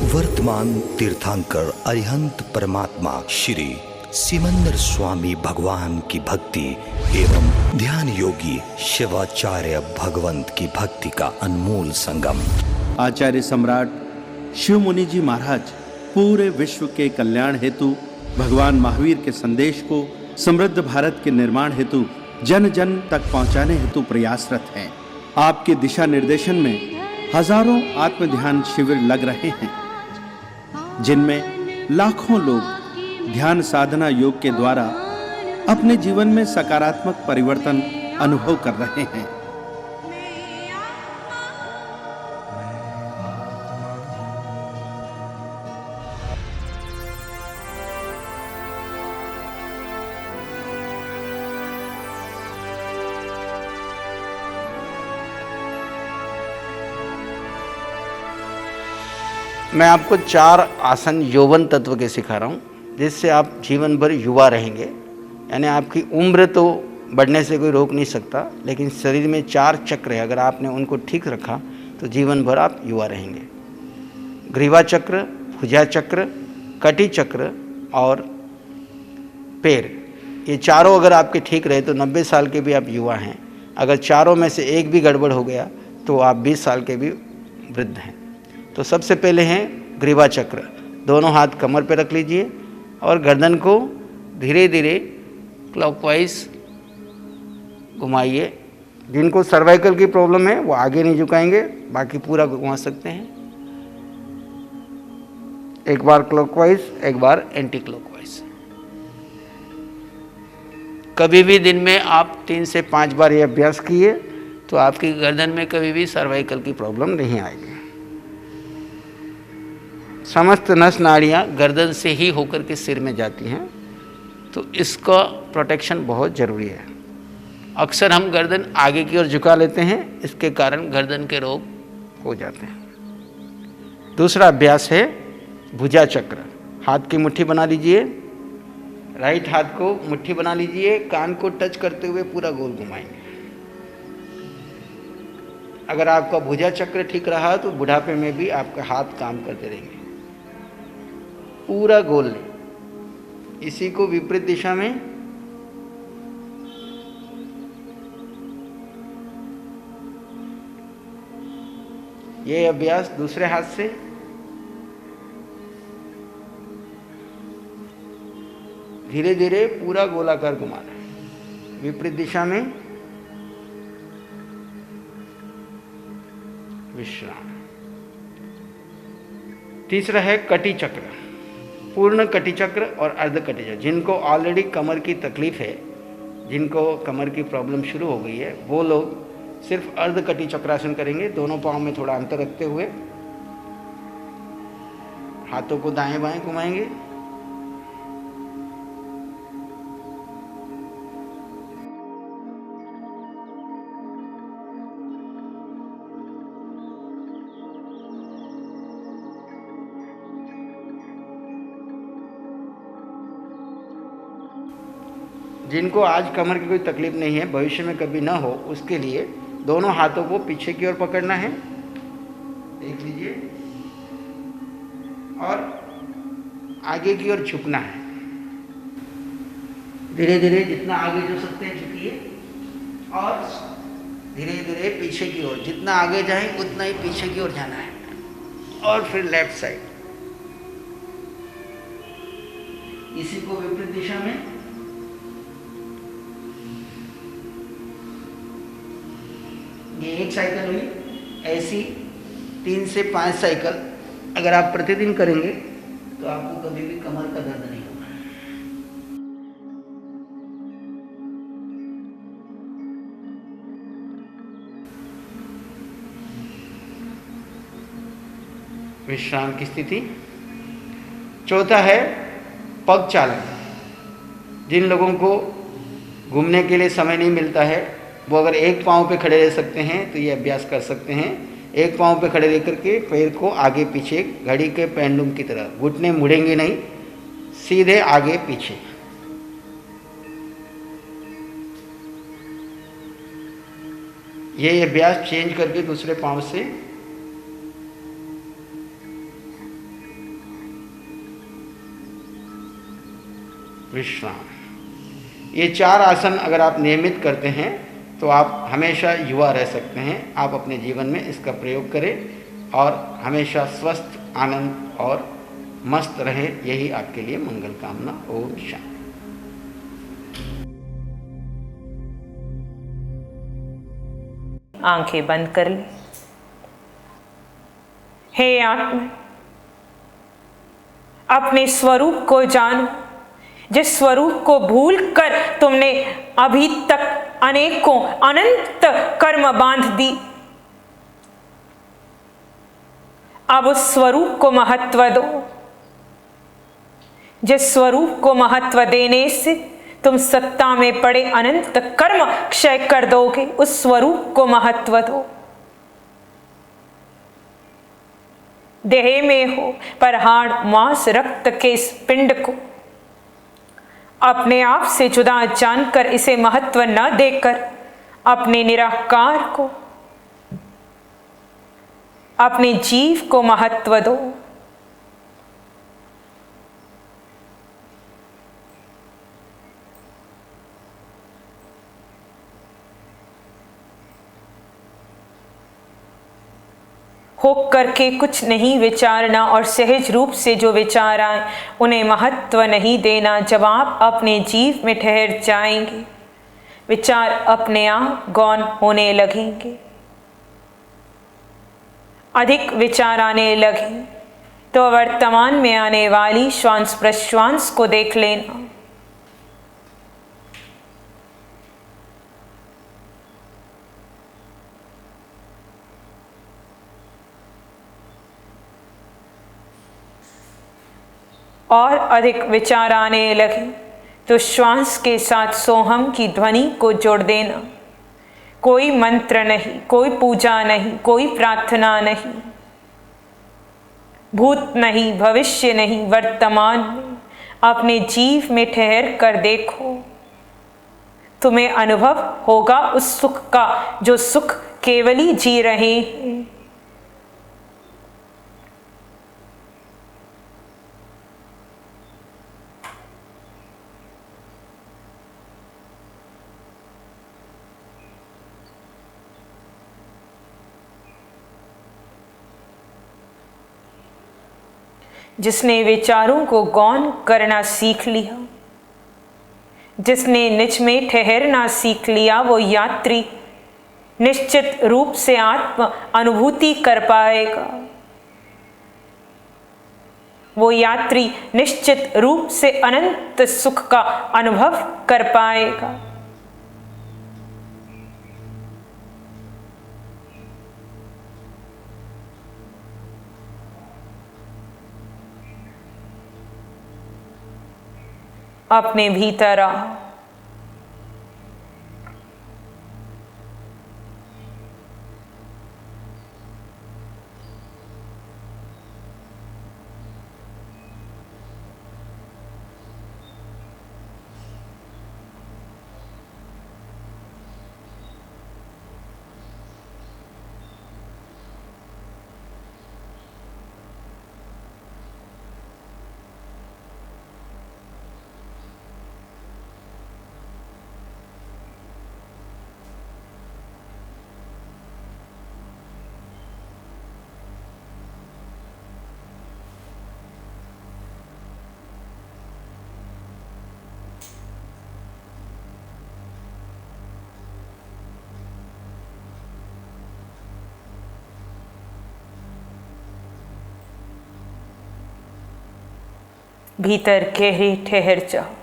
वर्तमान तीर्थंकर अरिहंत परमात्मा श्री सिमंदर स्वामी भगवान की भक्ति एवं ध्यान योगी शिवाचार्य भगवंत की भक्ति का अनमोल संगम। आचार्य सम्राट शिव मुनि जी महाराज पूरे विश्व के कल्याण हेतु भगवान महावीर के संदेश को समृद्ध भारत के निर्माण हेतु जन जन तक पहुंचाने हेतु प्रयासरत हैं। आपके दिशा निर्देशन में हजारों आत्म ध्यान शिविर लग रहे हैं, जिनमें लाखों लोग ध्यान साधना योग के द्वारा अपने जीवन में सकारात्मक परिवर्तन अनुभव कर रहे हैं। मैं आपको 4 आसन यौवन तत्व के सिखा रहा हूँ, जिससे आप जीवन भर युवा रहेंगे। यानी आपकी उम्र तो बढ़ने से कोई रोक नहीं सकता, लेकिन शरीर में 4 चक्र है, अगर आपने उनको ठीक रखा तो जीवन भर आप युवा रहेंगे। ग्रीवा चक्र, भुजा चक्र, कटी चक्र और पैर, ये चारों अगर आपके ठीक रहे तो 90 साल के भी आप युवा हैं। अगर चारों में से एक भी गड़बड़ हो गया तो आप 20 साल के भी वृद्ध हैं। तो सबसे पहले हैं ग्रीवा चक्र। दोनों हाथ कमर पे रख लीजिए और गर्दन को धीरे धीरे क्लॉकवाइज घुमाइए। जिनको सर्वाइकल की प्रॉब्लम है वो आगे नहीं झुकाएंगे, बाकी पूरा घुमा सकते हैं। एक बार क्लॉकवाइज, एक बार एंटी क्लॉकवाइज। कभी भी दिन में आप 3 से 5 बार ये अभ्यास किए तो आपकी गर्दन में कभी भी सर्वाइकल की प्रॉब्लम नहीं आएगी। समस्त नस नाड़ियाँ गर्दन से ही होकर के सिर में जाती हैं, तो इसका प्रोटेक्शन बहुत ज़रूरी है। अक्सर हम गर्दन आगे की ओर झुका लेते हैं, इसके कारण गर्दन के रोग हो जाते हैं। दूसरा अभ्यास है भुजा चक्र। हाथ की मुट्ठी बना लीजिए, राइट हाथ को मुट्ठी बना लीजिए, कान को टच करते हुए पूरा गोल घुमाएंगे। अगर आपका भुजा चक्र ठीक रहा तो बुढ़ापे में भी आपका हाथ काम करते रहेंगे। पूरा गोल लें, इसी को विपरीत दिशा में ये अभ्यास दूसरे हाथ से धीरे धीरे पूरा गोलाकार घुमाना है, विपरीत दिशा में विश्राम। तीसरा है कटी चक्र, पूर्ण कटी चक्र और अर्ध कटी चक्र। जिनको ऑलरेडी कमर की तकलीफ है, जिनको कमर की प्रॉब्लम शुरू हो गई है, वो लोग सिर्फ अर्ध कटी चक्रासन करेंगे। दोनों पाँव में थोड़ा अंतर रखते हुए हाथों को दाएं बाएं घुमाएंगे। जिनको आज कमर की कोई तकलीफ नहीं है, भविष्य में कभी ना हो, उसके लिए दोनों हाथों को पीछे की ओर पकड़ना है, देख लीजिए, और आगे की ओर झुकना है। धीरे धीरे जितना आगे झुक सकते हैं झुकिए, और धीरे धीरे पीछे की ओर, जितना आगे जाएं उतना ही पीछे की ओर जाना है। और फिर लेफ्ट साइड, इसी को विपरीत दिशा में। ये एक साइकिल हुई, ऐसी 3 से 5 साइकिल अगर आप प्रतिदिन करेंगे तो आपको कभी भी कमर का दर्द नहीं होगा। विश्राम की स्थिति। चौथा है पग चालन। जिन लोगों को घूमने के लिए समय नहीं मिलता है, वो अगर एक पाँव पे खड़े रह सकते हैं तो ये अभ्यास कर सकते हैं। एक पाँव पे खड़े रह करके पैर को आगे पीछे, घड़ी के पेंडुलम की तरह, घुटने मुड़ेंगे नहीं, सीधे आगे पीछे। ये अभ्यास चेंज करके दूसरे पाँव से विश्राम। ये 4 आसन अगर आप नियमित करते हैं तो आप हमेशा युवा रह सकते हैं। आप अपने जीवन में इसका प्रयोग करें और हमेशा स्वस्थ, आनंद और मस्त रहे, यही आपके लिए मंगल कामना। ओम शांति। आंखें बंद कर ले। हे आत्मा, अपने स्वरूप को जानो, जिस स्वरूप को भूलकर तुमने अभी तक अनेकों अनंत कर्म बांध दी। अब उस स्वरूप को महत्व दो, जिस स्वरूप को महत्व देने से तुम सत्ता में पड़े अनंत कर्म क्षय कर दोगे, उस स्वरूप को महत्व दो। देह में हो पर हाड़ मांस रक्त के इस पिंड को अपने आप से जुदा जानकर, इसे महत्व न देकर अपने निराकार को, अपने जीव को महत्व दो। हो करके कुछ नहीं विचारना और सहज रूप से जो विचार आए उन्हें महत्व नहीं देना। जब आप अपने जीव में ठहर जाएंगे, विचार अपने आप गौण होने लगेंगे। अधिक विचार आने लगे तो वर्तमान में आने वाली श्वास प्रश्वास को देख लेना। और अधिक विचार आने लगे तो श्वास के साथ सोहम की ध्वनि को जोड़ देना। कोई मंत्र नहीं, कोई पूजा नहीं, कोई प्रार्थना नहीं, भूत नहीं, भविष्य नहीं, वर्तमान में अपने जीव में ठहर कर देखो। तुम्हें अनुभव होगा उस सुख का जो सुख केवल ही जी रहे हैं। जिसने विचारों को गौण करना सीख लिया, जिसने निज में ठहरना सीख लिया, वो यात्री निश्चित रूप से आत्म अनुभूति कर पाएगा। वो यात्री निश्चित रूप से अनंत सुख का अनुभव कर पाएगा। अपने भीतर आओ। भीतर गहरे ठहर जाओ।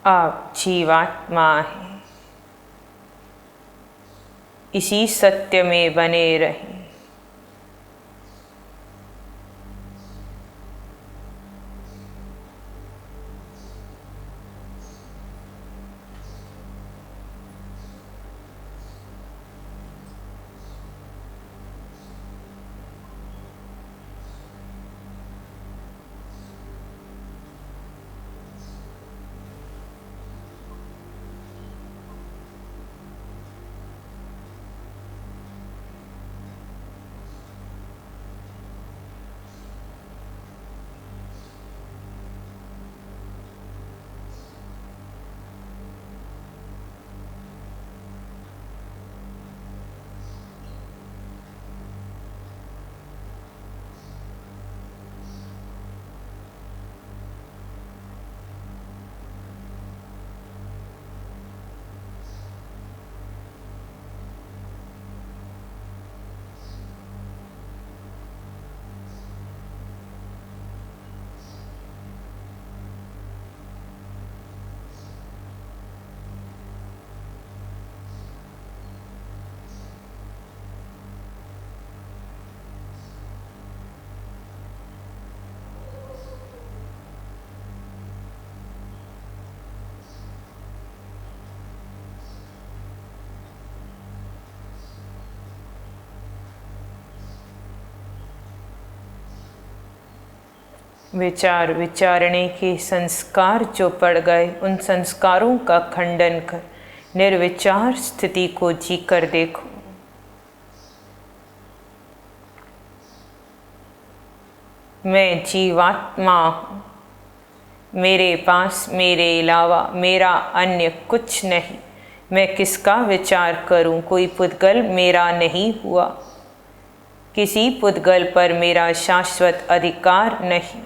आप जीवात्मा हैं, इसी सत्य में बने रहें। विचार विचारने के संस्कार जो पड़ गए, उन संस्कारों का खंडन कर निर्विचार स्थिति को जी कर देखो। मैं जीवात्मा हूँ, मेरे पास मेरे अलावा मेरा अन्य कुछ नहीं। मैं किसका विचार करूं? कोई पुद्गल मेरा नहीं हुआ, किसी पुद्गल पर मेरा शाश्वत अधिकार नहीं।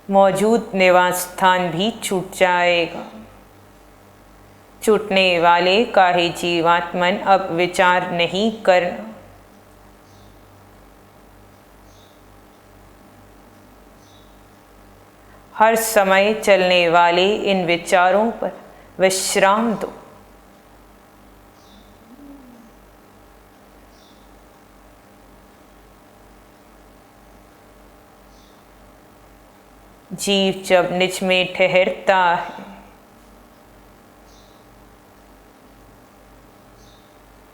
मौजूद निवास स्थान भी छूट जाएगा। छूटने वाले का ही जीवात्मन अब विचार नहीं करना। हर समय चलने वाले इन विचारों पर विश्राम दो। जीव जब निज में ठहरता है,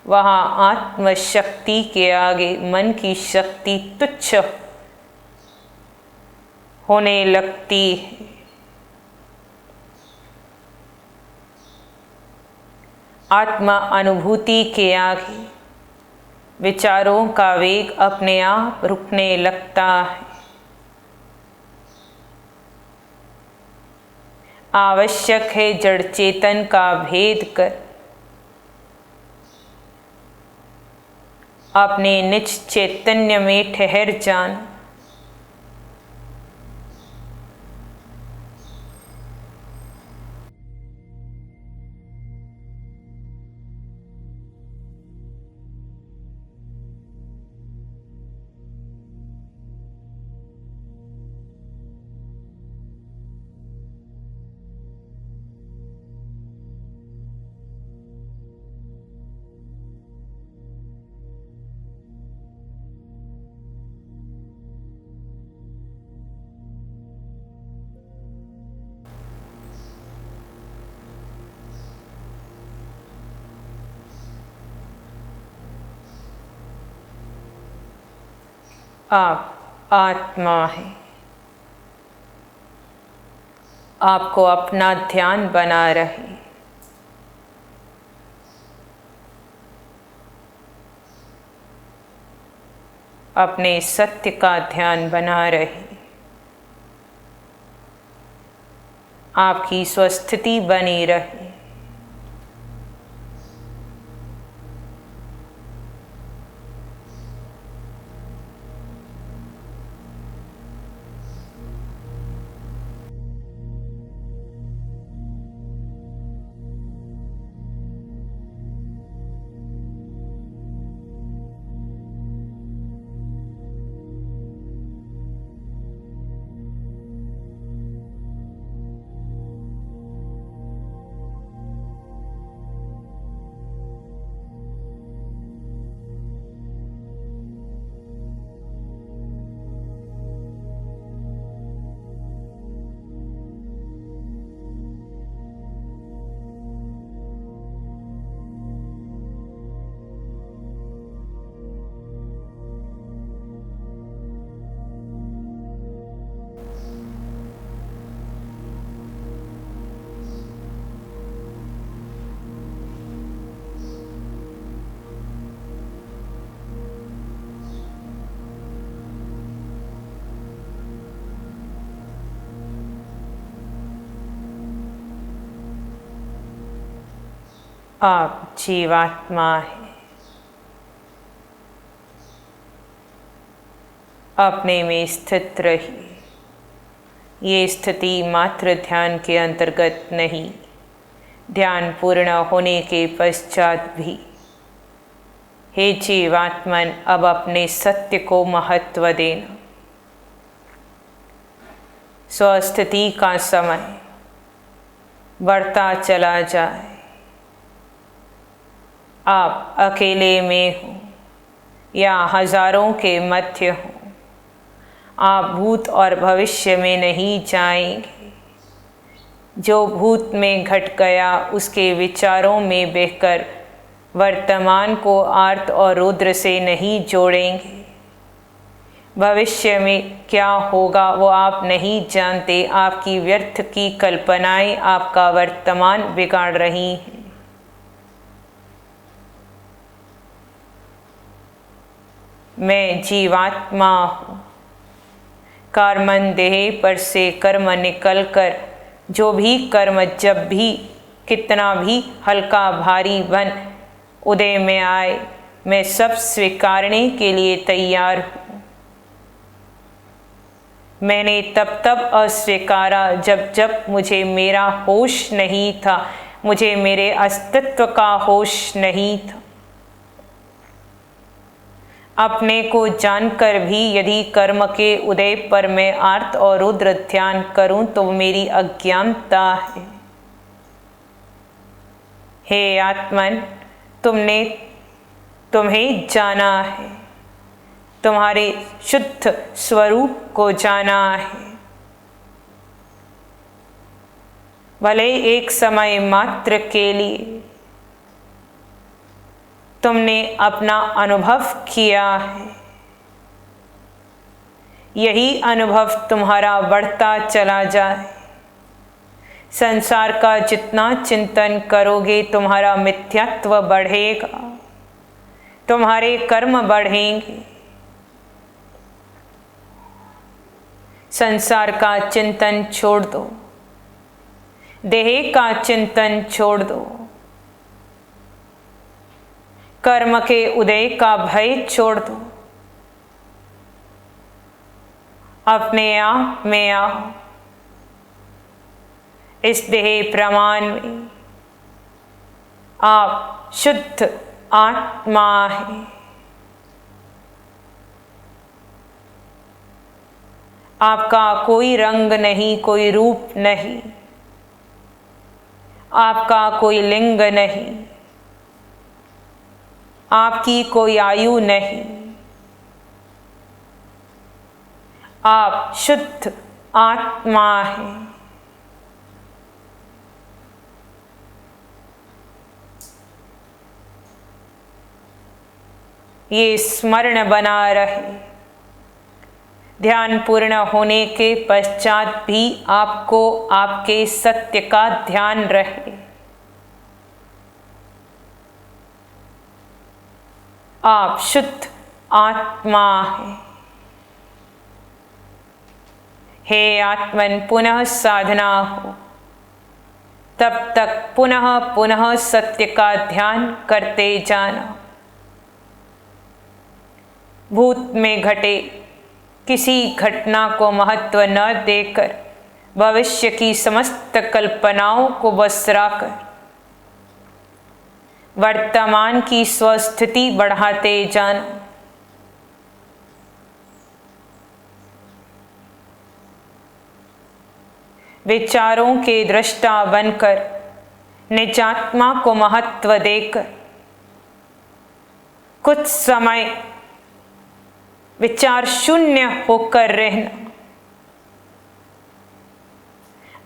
वहाँ आत्मशक्ति के आगे मन की शक्ति तुच्छ होने लगती है। आत्मा अनुभूति के आगे विचारों का वेग अपने आप रुकने लगता है। आवश्यक है जड़ चेतन का भेद कर अपने निज चैतन्य में ठहर जाना। आप आत्मा है। आपको अपना ध्यान बना रहे। अपने सत्य का ध्यान बना रहे। आपकी स्वस्थिति बनी रहे। आप जीवात्मा हैं। अपने में स्थित रहिए। ये स्थिति मात्र ध्यान के अंतर्गत नहीं, ध्यान पूर्ण होने के पश्चात भी। हे जीवात्मन, अब अपने सत्य को महत्व देना। स्वस्थिति का समय बढ़ता चला जाए। आप अकेले में हो या हजारों के मध्य हो, आप भूत और भविष्य में नहीं जाएंगे। जो भूत में घट गया उसके विचारों में बहकर वर्तमान को आर्त और रुद्र से नहीं जोड़ेंगे। भविष्य में क्या होगा वो आप नहीं जानते। आपकी व्यर्थ की कल्पनाएं आपका वर्तमान बिगाड़ रही हैं। मैं जीवात्मा हूँ। कर्मन देह पर से कर्म निकलकर जो भी कर्म जब भी कितना भी हल्का भारी बन उदय में आए, मैं सब स्वीकारने के लिए तैयार हूँ। मैंने तब अस्वीकारा जब मुझे मेरा होश नहीं था, मुझे मेरे अस्तित्व का होश नहीं था। अपने को जानकर भी यदि कर्म के उदय पर मैं आर्त और रुद्र ध्यान करूं तो मेरी अज्ञानता है। हे आत्मन, तुम्हें जाना है, तुम्हारे शुद्ध स्वरूप को जाना है। भले एक समय मात्र के लिए तुमने अपना अनुभव किया है, यही अनुभव तुम्हारा बढ़ता चला जाए। संसार का जितना चिंतन करोगे तुम्हारा मिथ्यात्व बढ़ेगा, तुम्हारे कर्म बढ़ेंगे। संसार का चिंतन छोड़ दो, देह का चिंतन छोड़ दो, कर्म के उदय का भय छोड़ दो। अपने आप में आओ। इस देह प्रमाण में आप शुद्ध आत्मा हैं। आपका कोई रंग नहीं, कोई रूप नहीं, आपका कोई लिंग नहीं, आपकी कोई आयु नहीं। आप शुद्ध आत्मा हैं। ये स्मरण बना रहे। ध्यान पूर्ण होने के पश्चात भी आपको आपके सत्य का ध्यान रहे। आप शुद्ध आत्मा हैं। हे आत्मन, पुनः साधना हो, तब तक पुनः पुनः सत्य का ध्यान करते जाना। भूत में घटे किसी घटना को महत्व न देकर भविष्य की समस्त कल्पनाओं को बसराकर वर्तमान की स्वस्थिति बढ़ाते जाना। विचारों के दृष्टा बनकर निजात्मा को महत्व देकर कुछ समय विचार शून्य होकर रहना।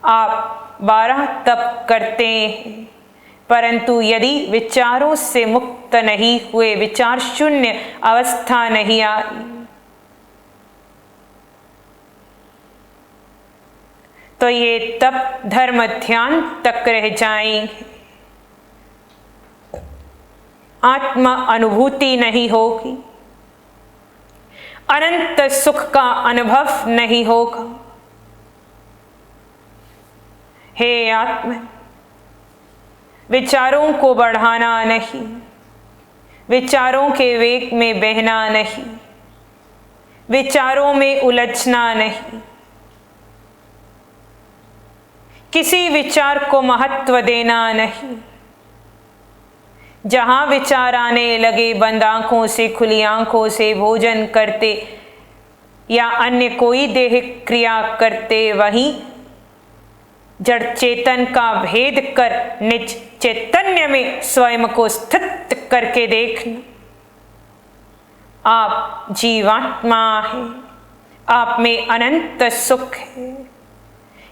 आप 12 तप करते हैं, परंतु यदि विचारों से मुक्त नहीं हुए, विचार शून्य अवस्था नहीं आई, तो ये तप धर्म ध्यान तक रह जाएंगे। आत्मा अनुभूति नहीं होगी, अनंत सुख का अनुभव नहीं होगा। हे आत्मा, विचारों को बढ़ाना नहीं, विचारों के वेग में बहना नहीं, विचारों में उलझना नहीं, किसी विचार को महत्व देना नहीं। जहां विचार आने लगे, बंद आंखों से खुली आंखों से भोजन करते या अन्य कोई देह क्रिया करते, वहीं जड़ चेतन का भेद कर निज चैतन्य में स्वयं को स्थित करके देखना। आप जीवात्मा है, आप में अनंत सुख है।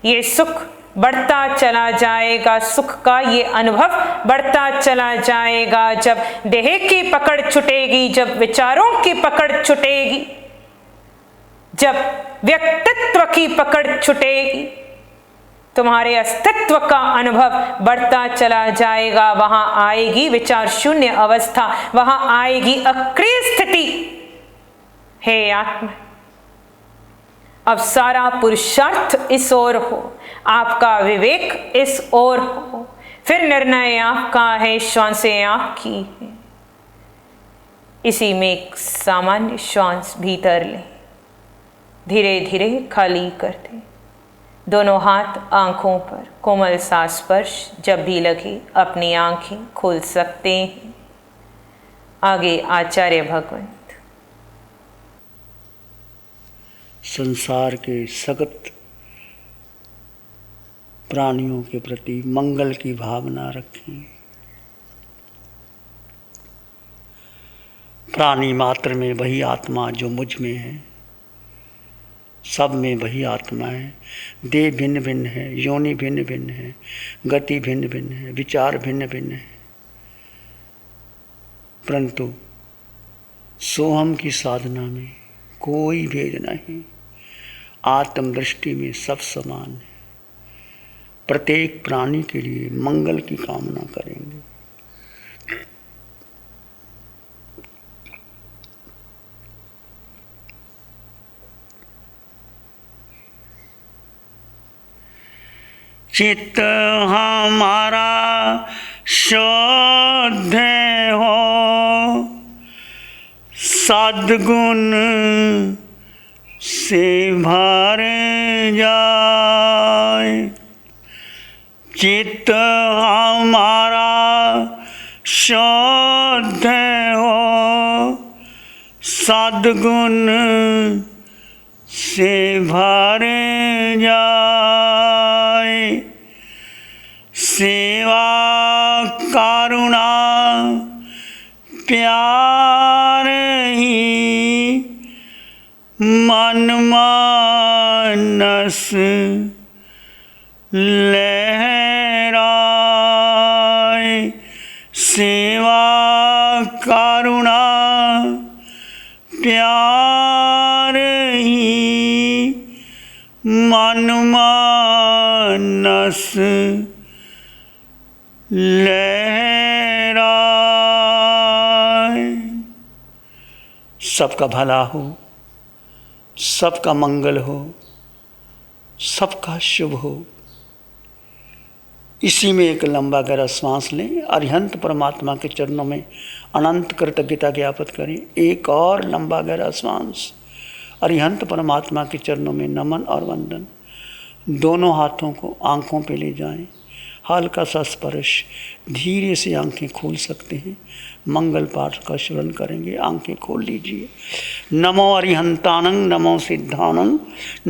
ये सुख बढ़ता चला जाएगा, सुख का ये अनुभव बढ़ता चला जाएगा। जब देह की पकड़ छुटेगी, जब विचारों की पकड़ छुटेगी, जब व्यक्तित्व की पकड़ छुटेगी, तुम्हारे अस्तित्व का अनुभव बढ़ता चला जाएगा। वहां आएगी विचार शून्य अवस्था, वहां आएगी अक्रिय स्थिति। हे आत्मा, अब सारा पुरुषार्थ इस ओर हो, आपका विवेक इस ओर हो, फिर निर्णय आपका है, श्वासें आपकी है। इसी में एक सामान्य श्वास भीतर लें, धीरे धीरे खाली कर दें। दोनों हाथ आंखों पर, कोमल सा स्पर्श जब भी लगे अपनी आंखें खोल सकते हैं। आगे आचार्य भगवंत। संसार के सगत प्राणियों के प्रति मंगल की भावना रखें। प्राणी मात्र में वही आत्मा जो मुझ में है, सब में वही आत्मा है। देह भिन्न भिन्न है, योनि भिन्न भिन्न है, गति भिन्न भिन्न है, विचार भिन्न भिन्न है, परंतु सोहम की साधना में कोई भेद नहीं। आत्मदृष्टि में सब समान है। प्रत्येक प्राणी के लिए मंगल की कामना करेंगे। चित्त हमारा शुद्ध हो, सद्गुण से भर जाए। चित्त हमारा शुद्ध हो, सद्गुण से भर जाए। सेवा करुणा प्यार ही मन मानस लहराए। सेवा करुणा प्यार ही मन मानस लहराए। सबका भला हो, सबका मंगल हो, सबका शुभ हो। इसी में एक लंबा गहरा श्वास लें। अरिहंत परमात्मा के चरणों में अनंत कृतज्ञता ज्ञापित करें। एक और लंबा गहरा श्वास। अरिहंत परमात्मा के चरणों में नमन और वंदन। दोनों हाथों को आंखों पे ले जाएं। हल्का सा स्पर्श, धीरे से आंखें खोल सकते हैं। मंगल पाठ का श्रवण करेंगे। आंखें खोल लीजिए। नमो अरिहंतानंग, नमो सिद्धानंग,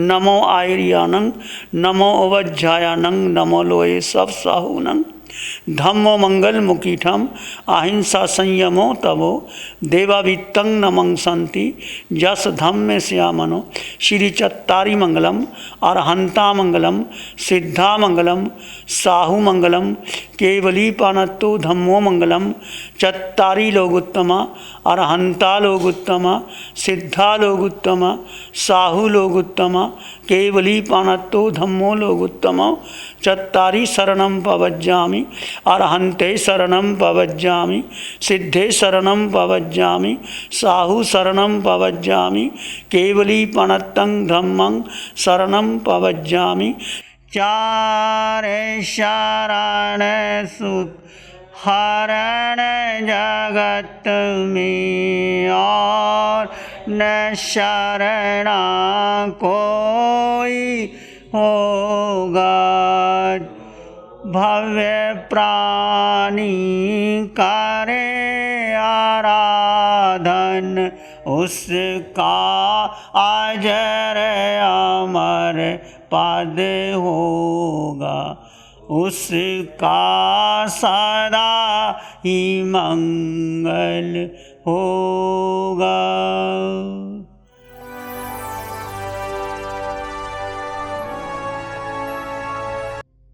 नमो आयरियानंग, नमो अवज्जायानंग, नमो लोए सब साहूनंग। धम्मो मंगल मुकीठम, अहिंसा संयमो तवो, देवावित्तं नमं संति, जस धम्मे श्यामनो। श्री चत्तारी मंगलम, अरहंता मंगलम, सिद्धा मंगलम, साहू मंगलम, केवली पानत्तो धम्मो मंगलम। चत्तारी लोग उत्तमा, अरहंता लोग उत्तमा, सिद्धा लोग उत्तमा, साहू लोग उत्तमा, केवली पानत्तो धम्मो लोग उत्तमा। चत्तारी शरणं पवज्जामि, अरहंते शरणं पवज्जामि, सिद्धे शरणं पवज्जामि, साहू शरणं पवज्जामि, केवली पणत्तं धम्मं शरणं पवज्जामि। चार शरण सुख हरण जगत में, और न शरणा कोई होगा। भव्य प्राणी करे आराधन, उसका अजर अमर पद होगा, उसका सदा ही मंगल होगा।